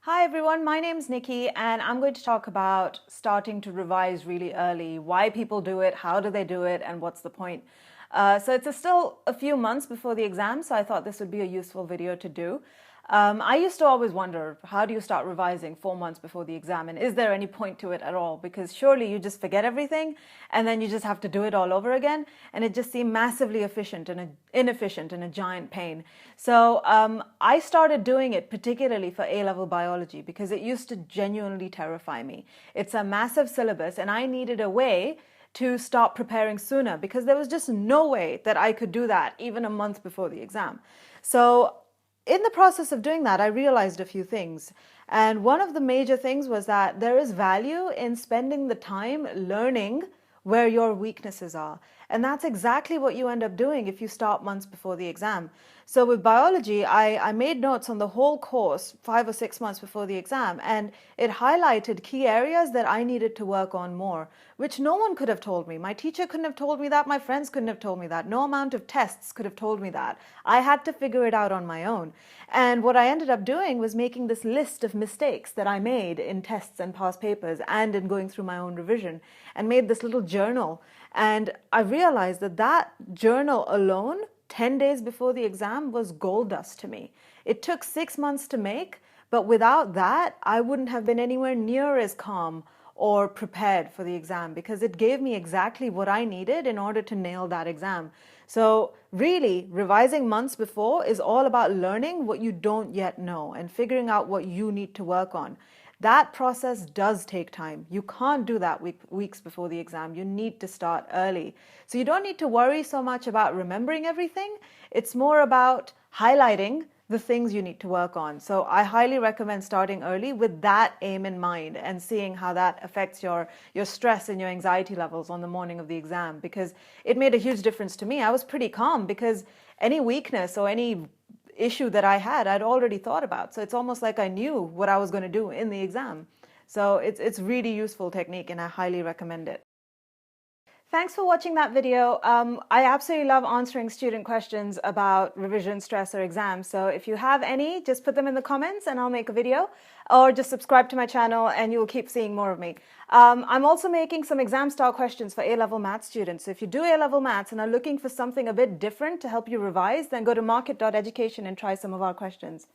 Hi everyone, my name's Nikki and I'm going to talk about starting to revise really early, why people do it, how do they do it, and what's the point. So it's still a few months before the exam, so I thought this would be a useful video to do. I used to always wonder, how do you start revising 4 months before the exam, and is there any point to it at all? Because surely you just forget everything and then you just have to do it all over again, and it just seemed massively inefficient and a giant pain. So I started doing it particularly for A-level biology because it used to genuinely terrify me. It's a massive syllabus and I needed a way to start preparing sooner because there was just no way that I could do that even a month before the exam. So in the process of doing that, I realized a few things. And one of the major things was that there is value in spending the time learning where your weaknesses are. And that's exactly what you end up doing if you start months before the exam. So with biology, I made notes on the whole course 5 or 6 months before the exam, and it highlighted key areas that I needed to work on more, which no one could have told me. My teacher couldn't have told me that, my friends couldn't have told me that, no amount of tests could have told me that. I had to figure it out on my own. And what I ended up doing was making this list of mistakes that I made in tests and past papers and in going through my own revision, and made this little journal. And I realized that that journal alone, 10 days before the exam, was gold dust to me. It took 6 months to make, but without that, I wouldn't have been anywhere near as calm or prepared for the exam because it gave me exactly what I needed in order to nail that exam. So really, revising months before is all about learning what you don't yet know and figuring out what you need to work on. That process does take time. You can't do that weeks before the exam. You need to start early. So you don't need to worry so much about remembering everything. It's more about highlighting the things you need to work on. So I highly recommend starting early with that aim in mind and seeing how that affects your stress and your anxiety levels on the morning of the exam, because it made a huge difference to me. I was pretty calm because any weakness or any issue that I had, I'd already thought about. So it's almost like I knew what I was going to do in the exam. So it's really useful technique and I highly recommend it. Thanks for watching that video. I absolutely love answering student questions about revision, stress, or exams. So if you have any, just put them in the comments and I'll make a video, or just subscribe to my channel and you'll keep seeing more of me. I'm also making some exam style questions for A-level maths students. So if you do A-level maths and are looking for something a bit different to help you revise, then go to market.education and try some of our questions.